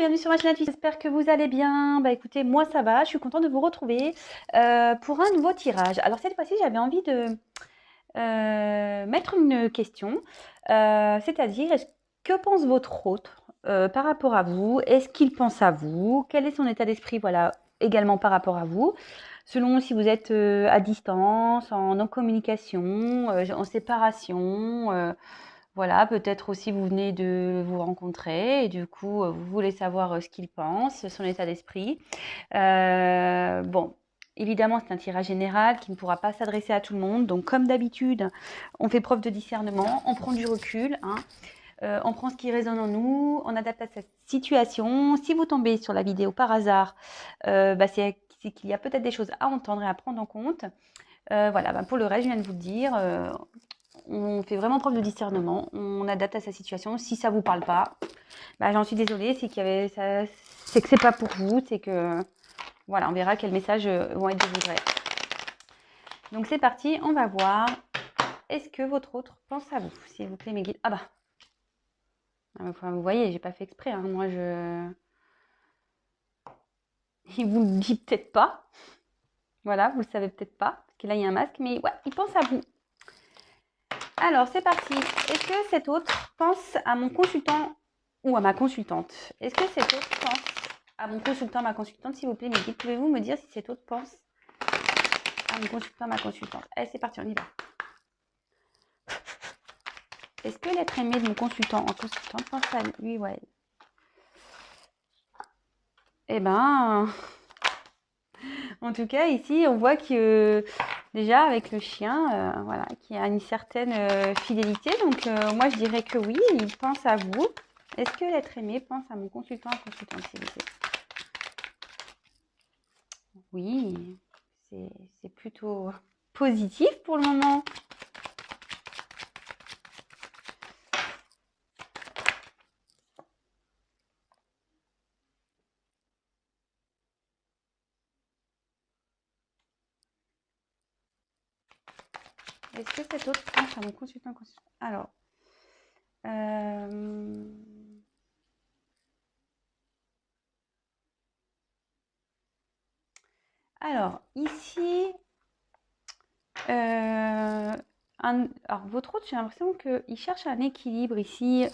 bienvenue sur ma chaîne Twitch. J'espère que vous allez bien. Bah écoutez, moi ça va, je suis contente de vous retrouver pour un nouveau tirage. Alors cette fois-ci, j'avais envie de mettre une question, c'est-à-dire que pense votre autre par rapport à vous? Est-ce qu'il pense à vous? Quel est son état d'esprit, voilà, également par rapport à vous? Selon si vous êtes à distance, en non-communication, en séparation, voilà, peut-être aussi vous venez de vous rencontrer et du coup, vous voulez savoir ce qu'il pense, son état d'esprit. Bon, évidemment, c'est un tirage général qui ne pourra pas s'adresser à tout le monde. Donc, comme d'habitude, on fait preuve de discernement, on prend du recul, hein. On prend ce qui résonne en nous, on adapte à cette situation. Si vous tombez sur la vidéo par hasard, c'est qu'il y a peut-être des choses à entendre et à prendre en compte. Voilà, pour le reste, je viens de vous le dire, on fait vraiment preuve de discernement, on adapte à sa situation. Si ça ne vous parle pas, j'en suis désolée, c'est que c'est pas pour vous, c'est que voilà, on verra quels messages vont être de vrai. Donc c'est parti, on va voir. Est-ce que votre autre pense à vous? S'il vous plaît, mes guides. Vous voyez, j'ai pas fait exprès, hein. Moi il vous le dit peut-être pas. Voilà, vous le savez peut-être pas, parce que là il y a un masque, mais ouais, il pense à vous. Alors c'est parti. Est-ce que cet autre pense à mon consultant ou à ma consultante? Est-ce que cet autre pense à mon consultant, ma consultante? S'il vous plaît, mes guides, pouvez-vous me dire si cet autre pense à mon consultant, ma consultante? Allez, c'est parti, on y va. Est-ce que l'être aimé de mon consultant en consultante pense à lui ou à elle? Eh ben, en tout cas, ici, on voit que déjà avec le chien, voilà, qu'il y a une certaine fidélité. Donc, moi, je dirais que oui, il pense à vous. Est-ce que l'être aimé pense à mon consultant, à consultante, s'il vous plaît? Oui, c'est plutôt positif pour le moment. Est-ce que cet autre pense à mon consultant, consultant? Alors, ici, alors votre autre, j'ai l'impression qu'il cherche un équilibre ici.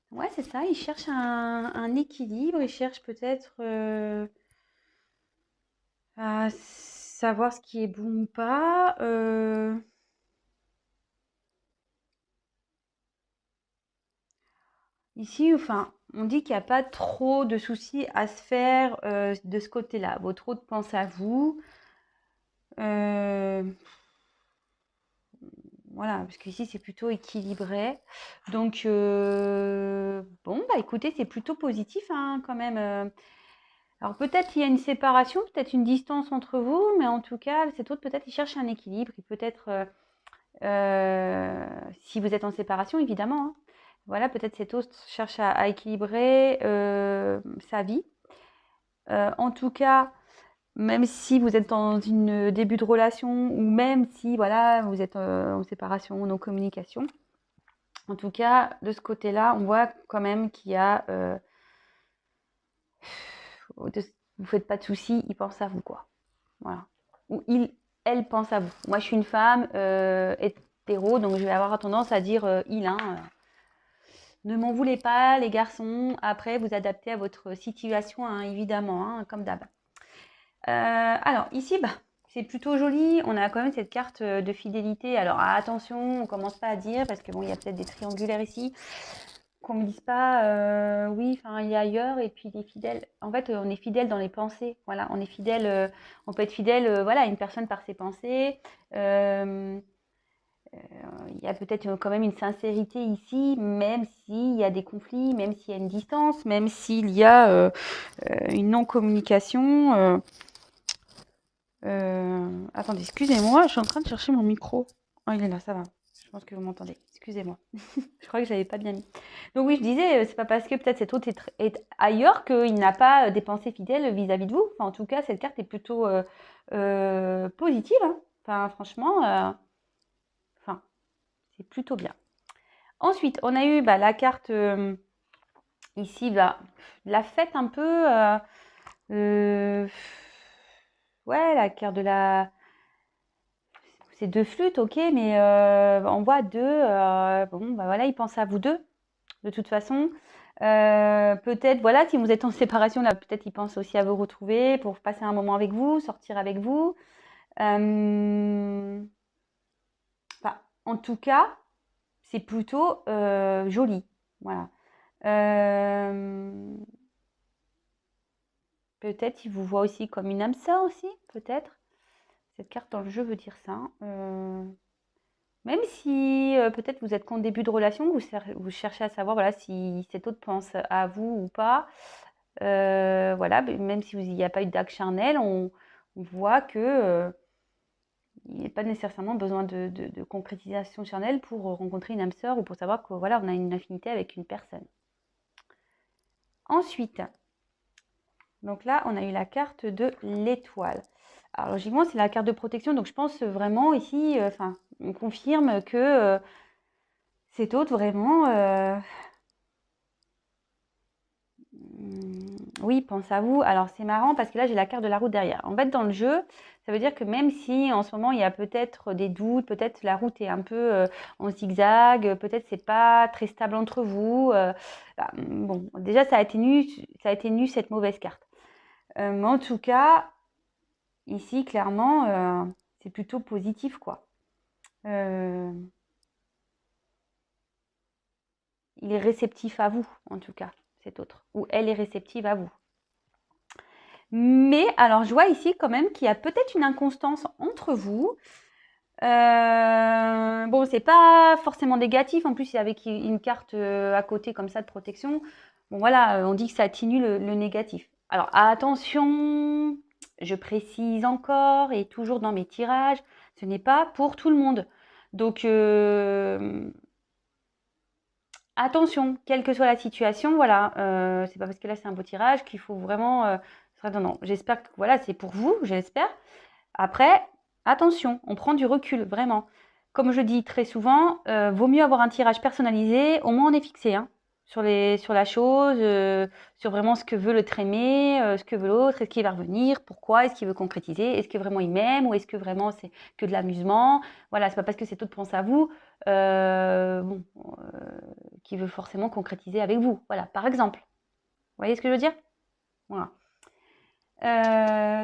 Ouais, c'est ça, il cherche un équilibre, il cherche peut-être à savoir ce qui est bon ou pas. Ici, enfin, on dit qu'il n'y a pas trop de soucis à se faire de ce côté-là. Votre autre pense à vous. Voilà, parce qu'ici, c'est plutôt équilibré. Donc, bon, écoutez, c'est plutôt positif, hein, quand même. Alors, peut-être il y a une séparation, peut-être une distance entre vous, mais en tout cas, cet autre, peut-être, il cherche un équilibre. Il peut-être, si vous êtes en séparation, évidemment, hein. Voilà, peut-être cet autre cherche à équilibrer sa vie. En tout cas, même si vous êtes dans une début de relation ou même si voilà, vous êtes en séparation, non communication, en tout cas, de ce côté-là, on voit quand même qu'il y a vous faites pas de soucis, il pense à vous, quoi. Voilà. Ou elle pense à vous. Moi, je suis une femme hétéro, donc je vais avoir tendance à dire il, hein. Ne m'en voulez pas, les garçons. Après, vous adaptez à votre situation, hein, évidemment, hein, comme d'hab. Alors, ici, c'est plutôt joli. On a quand même cette carte de fidélité. Alors, attention, on commence pas à dire, parce que bon, il y a peut-être des triangulaires ici, qu'on me dise pas, oui, enfin, il est ailleurs, et puis il est fidèle. En fait, on est fidèle dans les pensées. Voilà, on est fidèle, on peut être fidèle, voilà, à une personne par ses pensées. Il y a peut-être quand même une sincérité ici, même s'il y a des conflits, même s'il y a une distance, même s'il y a une non-communication. Attendez, excusez-moi, je suis en train de chercher mon micro. Oh, il est là, ça va. Je pense que vous m'entendez. Excusez-moi. Je crois que je l'avais pas bien mis. Donc oui, je disais, c'est pas parce que peut-être cet autre est ailleurs qu'il n'a pas des pensées fidèles vis-à-vis de vous. Enfin, en tout cas, cette carte est plutôt positive, hein. Enfin, franchement, enfin, c'est plutôt bien. Ensuite, on a eu la carte Ici, bah, la fête un peu. Euh, ouais, la carte de la. C'est deux flûtes, ok, mais on voit deux. Bon, bah voilà, il pense à vous deux, de toute façon. Peut-être, voilà, si vous êtes en séparation, là, peut-être il pense aussi à vous retrouver pour passer un moment avec vous, sortir avec vous. Enfin, en tout cas, c'est plutôt joli. Voilà. Euh, Peut-être il vous voit aussi comme une âme sœur aussi, peut-être. Cette carte dans le jeu veut dire ça. Même si peut-être vous êtes qu'en début de relation, vous cherchez à savoir voilà, si cet autre pense à vous ou pas. Voilà, même si il n'y a pas eu d'acte charnel, on voit que il n'y a pas nécessairement besoin de concrétisation charnelle pour rencontrer une âme sœur ou pour savoir que voilà, on a une affinité avec une personne. Ensuite, donc là, on a eu la carte de l'étoile. Alors logiquement, c'est la carte de protection, donc je pense vraiment ici, enfin, on confirme que cet autre vraiment, oui, pense à vous. Alors c'est marrant parce que là, j'ai la carte de la route derrière. En fait, dans le jeu, ça veut dire que même si en ce moment, il y a peut-être des doutes, peut-être la route est un peu en zigzag, peut-être c'est pas très stable entre vous. Bah, bon, déjà, ça a été nu cette mauvaise carte. Mais en tout cas, ici, clairement, c'est plutôt positif, quoi. Euh, il est réceptif à vous, en tout cas, cet autre. Ou elle est réceptive à vous. Mais alors, je vois ici quand même qu'il y a peut-être une inconstance entre vous. Bon, c'est pas forcément négatif. En plus, avec une carte à côté comme ça de protection, bon voilà, on dit que ça atténue le négatif. Alors attention, je précise encore et toujours dans mes tirages, ce n'est pas pour tout le monde. Donc attention, quelle que soit la situation, voilà, c'est pas parce que là c'est un beau tirage qu'il faut vraiment. Non, non, j'espère que voilà, c'est pour vous, j'espère. Après, attention, on prend du recul, vraiment. Comme je dis très souvent, vaut mieux avoir un tirage personnalisé, au moins on est fixé hein, sur la chose, sur vraiment ce que veut l'être aimé, ce que veut l'autre, est-ce qu'il va revenir, pourquoi, est-ce qu'il veut concrétiser, est-ce que vraiment il m'aime ou est-ce que vraiment c'est que de l'amusement. Voilà, c'est pas parce que cet autre pense à vous, bon, qu'il veut forcément concrétiser avec vous. Voilà, par exemple. Vous voyez ce que je veux dire? Voilà.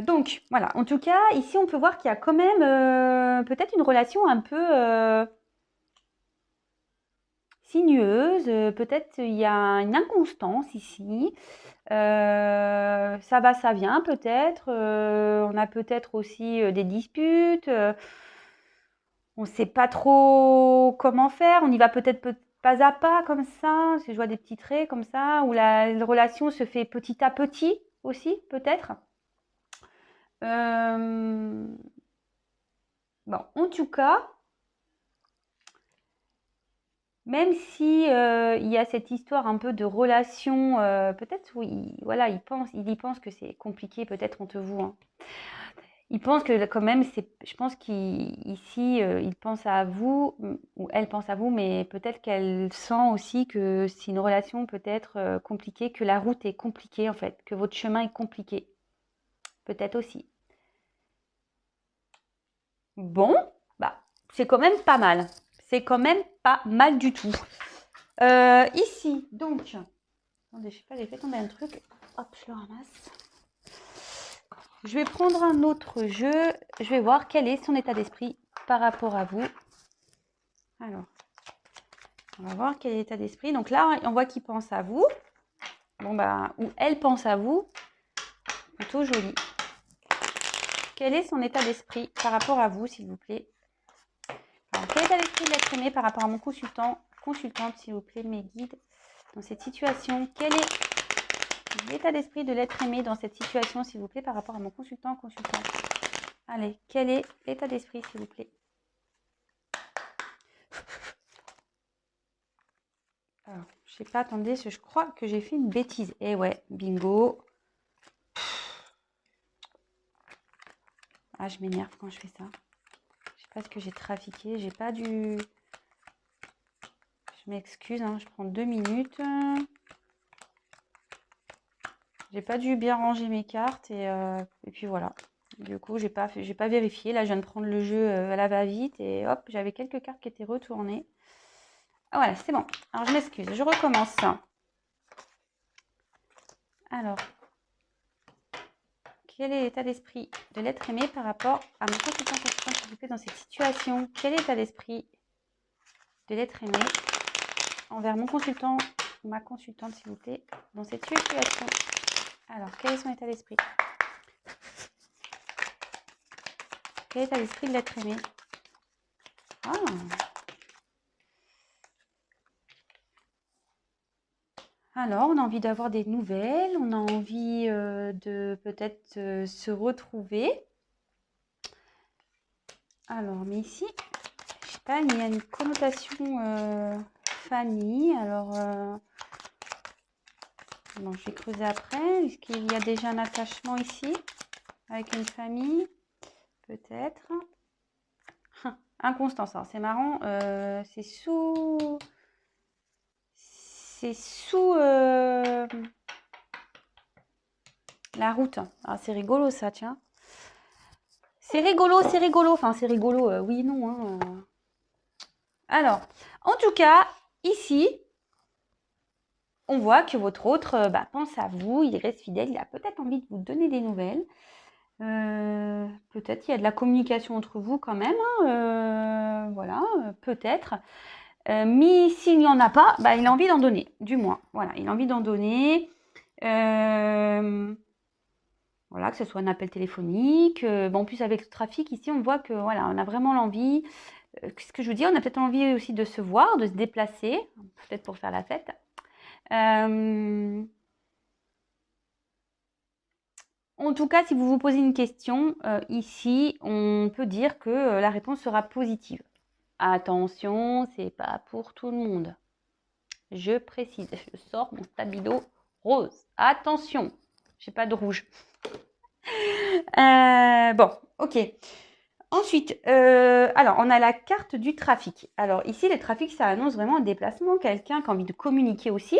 Donc voilà, en tout cas, ici on peut voir qu'il y a quand même peut-être une relation un peu sinueuse, peut-être il y a une inconstance ici. Ça va, ça vient peut-être. On a peut-être aussi des disputes. On ne sait pas trop comment faire. On y va peut-être pas à pas comme ça. Je vois des petits traits comme ça, où la relation se fait petit à petit aussi, peut-être. Euh, Bon, en tout cas, même si il y a cette histoire un peu de relation, peut-être oui, voilà, il y pense que c'est compliqué peut-être entre vous. Hein. Il pense que quand même, je pense qu'ici, il pense à vous ou elle pense à vous, mais peut-être qu'elle sent aussi que c'est une relation peut-être compliquée, que la route est compliquée en fait, que votre chemin est compliqué, peut-être aussi. Bon, bah, c'est quand même pas mal. C'est quand même pas mal du tout. Ici, donc, attendez, je sais pas, j'ai fait tomber un truc. Hop, je le ramasse. Je vais prendre un autre jeu. Je vais voir quel est son état d'esprit par rapport à vous. Alors, on va voir quel est l'état d'esprit. Donc là, on voit qu'il pense à vous. Bon, bah, ou elle pense à vous. Plutôt joli. Quel est son état d'esprit par rapport à vous, s'il vous plaît? Alors, quel état d'esprit de l'être aimé par rapport à mon consultante, s'il vous plaît, mes guides, dans cette situation? Quel est l'état d'esprit de l'être aimé dans cette situation, s'il vous plaît, par rapport à mon consultante? Allez, quel est l'état d'esprit, s'il vous plaît? Alors, je sais pas, attendez, je crois que j'ai fait une bêtise. Eh ouais, bingo. Ah, je m'énerve quand je fais ça. Je sais pas ce que j'ai trafiqué. J'ai pas dû... Je m'excuse, hein, je prends 2 minutes. J'ai pas dû bien ranger mes cartes et puis voilà. Du coup, j'ai pas vérifié. Là, je viens de prendre le jeu à la va-vite et hop, j'avais quelques cartes qui étaient retournées. Ah voilà, c'est bon. Alors, je m'excuse, je recommence. Alors, quel est l'état d'esprit de l'être aimé par rapport à mon consultant s'il vous plaît, dans cette situation? Quel est l'état d'esprit de l'être aimé envers mon consultant ou ma consultante, s'il vous plaît, dans cette situation? Alors, quel est son état d'esprit? Quel est l'état d'esprit de l'être aimé? Ah. Alors, on a envie d'avoir des nouvelles, on a envie de peut-être se retrouver. Alors, mais ici, je sais pas, il y a une connotation famille. Alors, bon, je vais creuser après. Est-ce qu'il y a déjà un attachement ici avec une famille? Peut-être. Inconstance. Alors, c'est marrant. C'est sous la route. Ah, c'est rigolo ça, tiens. C'est rigolo. Enfin, c'est rigolo, oui, non. Hein. Alors, en tout cas, ici, on voit que votre autre pense à vous, il reste fidèle, il a peut-être envie de vous donner des nouvelles. Peut-être il y a de la communication entre vous quand même. Hein, voilà, peut-être. Mais s'il n'y en a pas, il a envie d'en donner, du moins. Voilà, il a envie d'en donner. Voilà, que ce soit un appel téléphonique. En plus, avec le trafic, ici, on voit que voilà, on a vraiment l'envie. Ce que je vous dis, on a peut-être envie aussi de se voir, de se déplacer, peut-être pour faire la fête. En tout cas, si vous vous posez une question, ici, on peut dire que la réponse sera positive. Attention, c'est pas pour tout le monde. Je précise, je sors mon stabilo rose. Attention, j'ai pas de rouge. Bon, ok. Ensuite, alors on a la carte du trafic. Alors ici, le trafic, ça annonce vraiment un déplacement, quelqu'un qui a envie de communiquer aussi.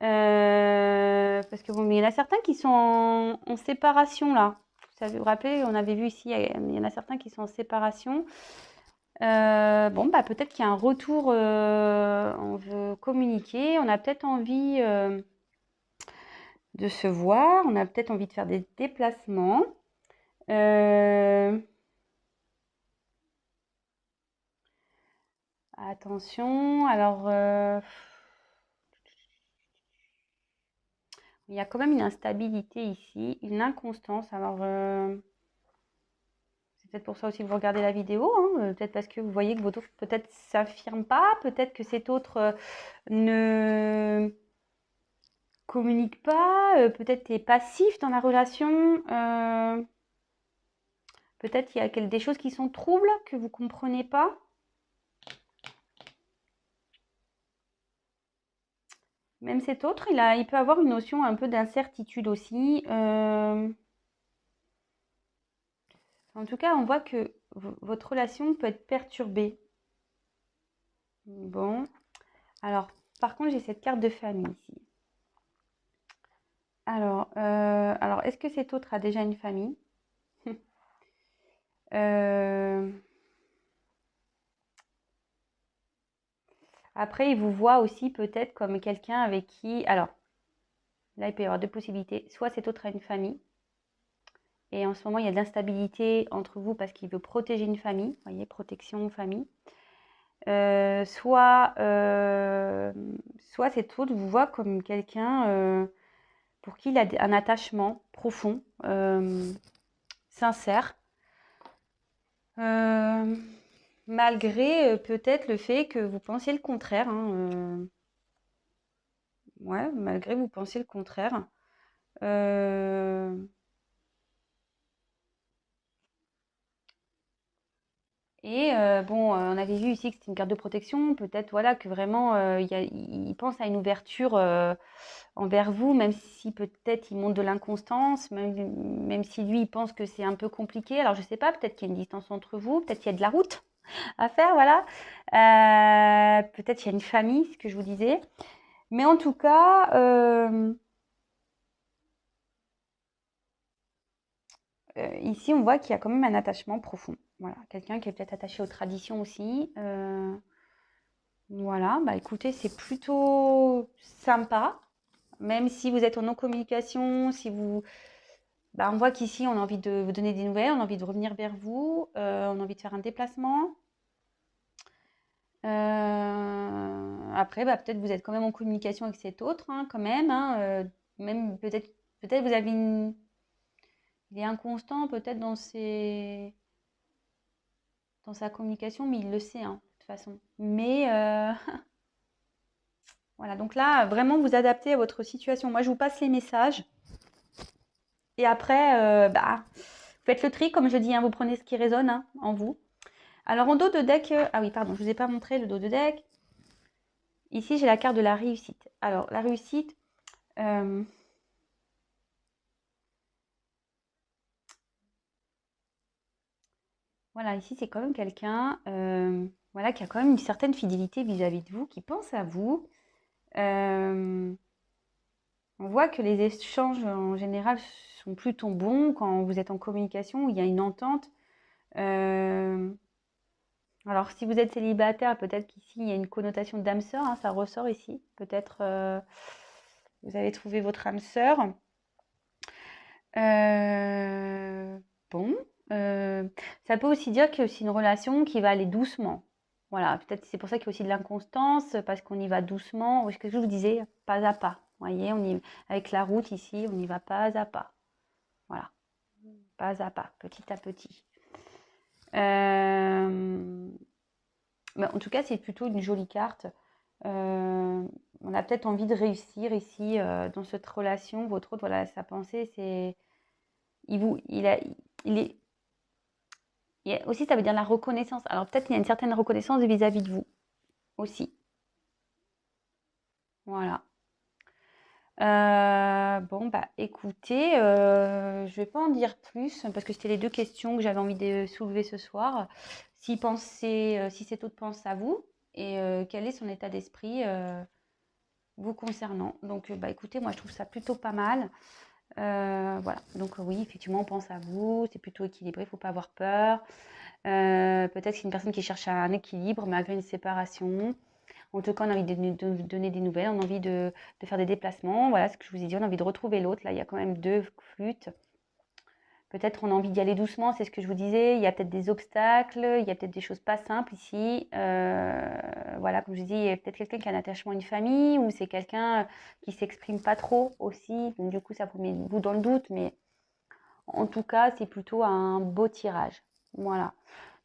Parce que bon, mais il y en a certains qui sont en séparation là. Vous vous rappelez, on avait vu ici, il y en a certains qui sont en séparation. Peut-être qu'il y a un retour, on veut communiquer, on a peut-être envie de se voir, on a peut-être envie de faire des déplacements. Attention, alors il y a quand même une instabilité ici, une inconstance. Alors c'est peut-être pour ça aussi que vous regardez la vidéo, hein, peut-être parce que vous voyez que votre autre peut-être s'affirme pas, peut-être que cet autre ne communique pas, peut-être est passif dans la relation, peut-être il y a des choses qui sont troubles que vous comprenez pas. Même cet autre, il peut avoir une notion un peu d'incertitude aussi. En tout cas, on voit que votre relation peut être perturbée. Bon, alors, par contre, j'ai cette carte de famille ici. Alors, est-ce que cet autre a déjà une famille? Après, il vous voit aussi peut-être comme quelqu'un avec qui... Alors, là, il peut y avoir deux possibilités. Soit cet autre a une famille, et en ce moment, il y a de l'instabilité entre vous parce qu'il veut protéger une famille. Vous voyez, protection, famille. Soit cet autre vous voit comme quelqu'un pour qui il a un attachement profond, sincère, malgré peut-être le fait que vous pensiez le contraire. Hein, ouais, malgré vous pensiez le contraire. Et on avait vu ici que c'était une carte de protection. Peut-être voilà, que vraiment, il pense à une ouverture envers vous, même si peut-être il montre de l'inconstance, même si lui, il pense que c'est un peu compliqué. Alors, je ne sais pas, peut-être qu'il y a une distance entre vous, peut-être qu'il y a de la route à faire, voilà. Peut-être qu'il y a une famille, ce que je vous disais. Mais en tout cas, ici, on voit qu'il y a quand même un attachement profond. Voilà, quelqu'un qui est peut-être attaché aux traditions aussi. Voilà, bah écoutez, c'est plutôt sympa, même si vous êtes en non-communication, si vous... Bah, on voit qu'ici, on a envie de vous donner des nouvelles, on a envie de revenir vers vous, on a envie de faire un déplacement. Après, bah, peut-être vous êtes quand même en communication avec cet autre, hein, quand même, hein, même peut-être vous avez une... Il est inconstant peut-être dans sa communication, mais il le sait, hein, de toute façon. Mais voilà, donc là, vraiment vous adaptez à votre situation. Moi, je vous passe les messages. Et après, bah, faites le tri, comme je dis, hein, vous prenez ce qui résonne hein, en vous. Alors, en dos de deck, ah oui, pardon, je ne vous ai pas montré le dos de deck. Ici, j'ai la carte de la réussite. Alors, la réussite, voilà, ici, c'est quand même quelqu'un voilà, qui a quand même une certaine fidélité vis-à-vis de vous, qui pense à vous. On voit que les échanges, en général, sont plutôt bons quand vous êtes en communication, où il y a une entente. Alors, si vous êtes célibataire, peut-être qu'ici, il y a une connotation d'âme sœur, hein, ça ressort ici. Peut-être vous avez trouvé votre âme sœur. Euh, bon, ça peut aussi dire qu'il y a aussi une relation qui va aller doucement. Voilà, peut-être c'est pour ça qu'il y a aussi de l'inconstance, parce qu'on y va doucement. Ce que je vous disais, pas à pas. Vous voyez, avec la route ici, on y va pas à pas. Voilà, pas à pas, petit à petit. Mais en tout cas, c'est plutôt une jolie carte. On a peut-être envie de réussir ici dans cette relation. Votre autre, voilà, sa pensée, c'est il est aussi, ça veut dire la reconnaissance. Alors peut-être qu'il y a une certaine reconnaissance vis-à-vis de vous aussi. Voilà. Bon, bah écoutez, je vais pas en dire plus parce que c'était les deux questions que j'avais envie de soulever ce soir. Si cet autre pense à vous et quel est son état d'esprit vous concernant. Donc, bah écoutez, moi je trouve ça plutôt pas mal. Voilà, donc oui, effectivement, on pense à vous, c'est plutôt équilibré, il ne faut pas avoir peur. Peut-être que c'est une personne qui cherche un équilibre malgré une séparation. En tout cas, on a envie de donner des nouvelles, on a envie de faire des déplacements. Voilà ce que je vous ai dit, on a envie de retrouver l'autre. Là, il y a quand même deux flûtes. Peut-être on a envie d'y aller doucement, c'est ce que je vous disais. Il y a peut-être des obstacles, il y a peut-être des choses pas simples ici. Voilà, comme je dis, il y a peut-être quelqu'un qui a un attachement à une famille ou c'est quelqu'un qui s'exprime pas trop aussi. Donc du coup, ça vous met vous dans le doute, mais en tout cas, c'est plutôt un beau tirage. Voilà.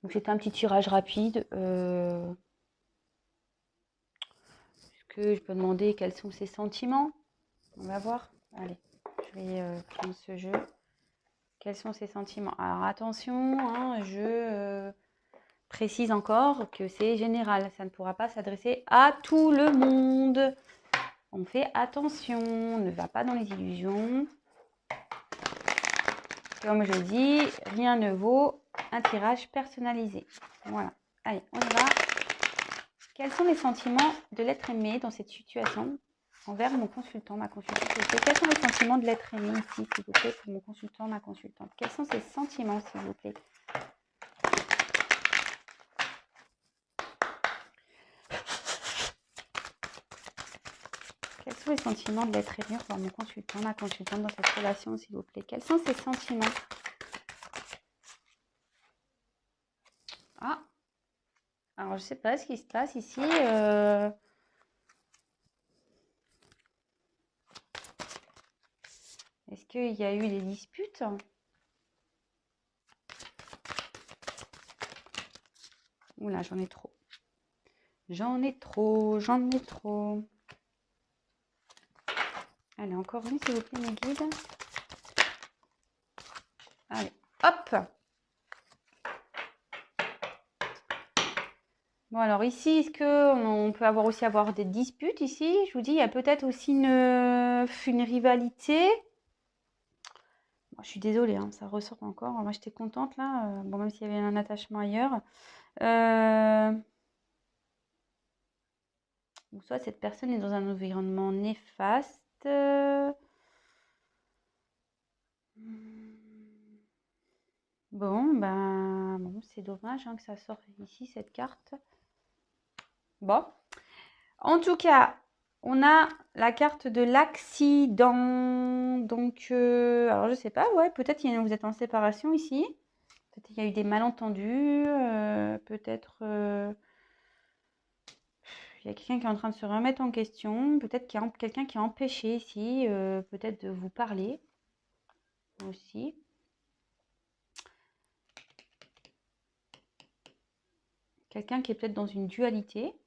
Donc c'était un petit tirage rapide. Est-ce que je peux demander quels sont ses sentiments? On va voir. Allez, je vais prendre ce jeu. Quels sont ses sentiments? Alors attention, hein, je précise encore que c'est général. Ça ne pourra pas s'adresser à tout le monde. On fait attention, on ne va pas dans les illusions. Comme je dis, rien ne vaut un tirage personnalisé. Voilà. Allez, on y va. Quels sont les sentiments de l'être aimé dans cette situation envers mon consultant, ma consultante? Quels sont les sentiments de l'être aimé ici, s'il vous plaît, pour mon consultant, ma consultante? Quels sont ces sentiments, s'il vous plaît? Quels sont les sentiments de l'être aimé pour mon consultant, ma consultante dans cette relation, s'il vous plaît? Quels sont ces sentiments? Ah, alors je ne sais pas ce qui se passe ici. Est-ce qu'il y a eu des disputes? Oula, j'en ai trop. J'en ai trop, j'en ai trop. Allez, encore une, s'il vous plaît, mes guides. Allez, hop! Bon, alors ici, est-ce qu'on peut aussi avoir des disputes ici? Je vous dis, il y a peut-être aussi une rivalité. Bon, je suis désolée, hein, ça ressort encore. Moi, j'étais contente là. Bon, même s'il y avait un attachement ailleurs. Ou soit cette personne est dans un environnement néfaste. Bon, ben, bon, c'est dommage hein, que ça sorte ici, cette carte. Bon, en tout cas, on a la carte de l'accident. Donc, alors je sais pas, ouais, peut-être vous êtes en séparation ici. Peut-être il y a eu des malentendus. Peut-être il y a quelqu'un qui est en train de se remettre en question. Peut-être qu'il y a quelqu'un qui a empêché ici, peut-être de vous parler aussi. Quelqu'un qui est peut-être dans une dualité.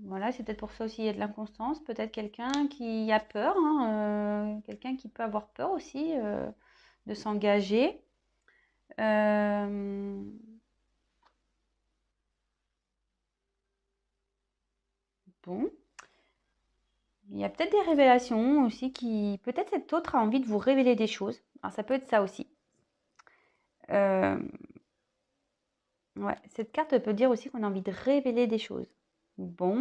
Voilà, c'est peut-être pour ça aussi il y a de l'inconstance. Peut-être quelqu'un qui a peur, hein, quelqu'un qui peut avoir peur aussi de s'engager. Bon, il y a peut-être des révélations aussi qui... Peut-être cet autre a envie de vous révéler des choses. Alors ça peut être ça aussi. Euh, ouais, cette carte peut dire aussi qu'on a envie de révéler des choses. Bon,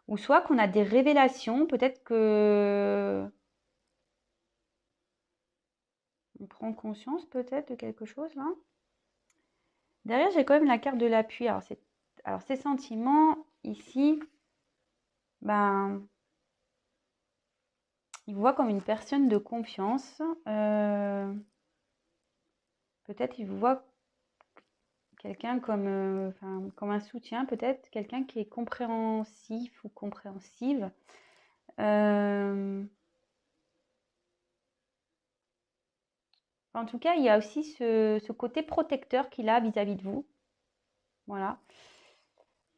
ou soit qu'on a des révélations, peut-être que on prend conscience peut-être de quelque chose là. Derrière, j'ai quand même la carte de l'appui. Alors ces sentiments ici, ben, il vous voit comme une personne de confiance. Peut-être il vous voit quelqu'un comme, comme un soutien, peut-être quelqu'un qui est compréhensif ou compréhensive. En tout cas, il y a aussi ce côté protecteur qu'il a vis-à-vis de vous. Voilà.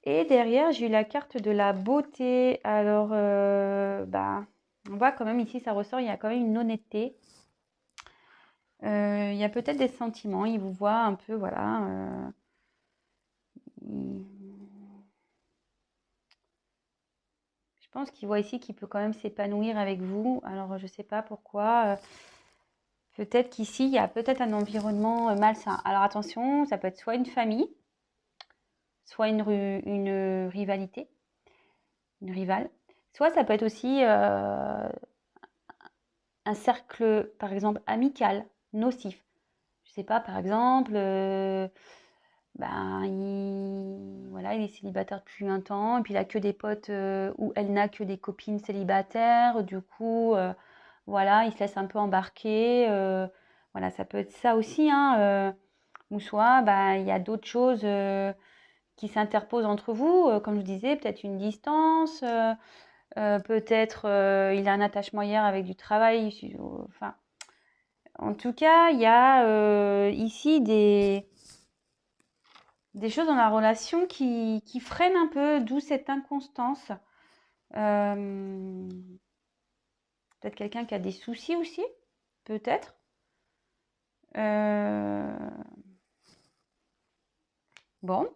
Et derrière, j'ai eu la carte de la beauté. Alors, on voit quand même ici, ça ressort, il y a quand même une honnêteté. Il y a peut-être des sentiments, il vous voit un peu, voilà. Je pense qu'il voit ici qu'il peut quand même s'épanouir avec vous. Alors, je ne sais pas pourquoi. Peut-être qu'ici, il y a peut-être un environnement malsain. Alors, attention, ça peut être soit une famille, soit une rivalité, une rivale. Soit ça peut être aussi un cercle, par exemple, amical, nocif. Je sais pas, par exemple, voilà, il est célibataire depuis un temps, et puis il a que des potes, ou elle n'a que des copines célibataires, du coup, voilà, il se laisse un peu embarquer, voilà, ça peut être ça aussi, hein, ou soit, il y a d'autres choses qui s'interposent entre vous, comme je vous disais, peut-être une distance, peut-être il a un attachement hier avec du travail, enfin, en tout cas, il y a ici des choses dans la relation qui freinent un peu, d'où cette inconstance. Peut-être quelqu'un qui a des soucis aussi, peut-être. Bon.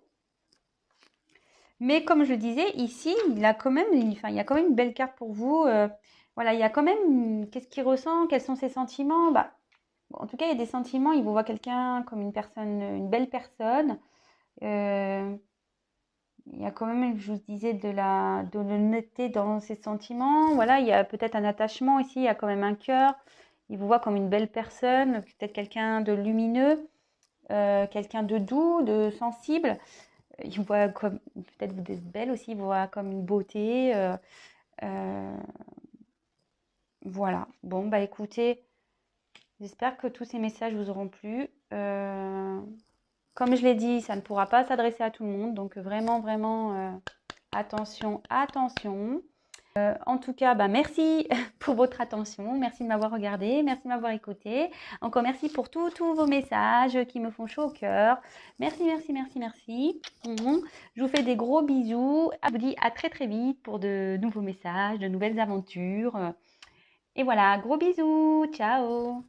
Mais comme je le disais, ici, il y a quand même une belle carte pour vous. Voilà, il y a quand même, qu'est-ce qu'il ressent, quels sont ses sentiments. Bon, en tout cas, il y a des sentiments, il vous voit quelqu'un comme une personne, une belle personne. Il y a quand même, je vous disais, de l'honnêteté dans ses sentiments. Voilà, il y a peut-être un attachement ici, il y a quand même un cœur. Il vous voit comme une belle personne, peut-être quelqu'un de lumineux, quelqu'un de doux, de sensible. Il vous voit comme, peut-être vous êtes belle aussi, il vous voit comme une beauté. Voilà. Bon, écoutez, j'espère que tous ces messages vous auront plu. Comme je l'ai dit, ça ne pourra pas s'adresser à tout le monde, donc vraiment, vraiment, attention, attention. En tout cas, merci pour votre attention, merci de m'avoir regardé, merci de m'avoir écouté. Encore merci pour tous vos messages qui me font chaud au cœur. Merci, merci, merci, merci. Je vous fais des gros bisous. Je vous dis à très très vite pour de nouveaux messages, de nouvelles aventures. Et voilà, gros bisous, ciao.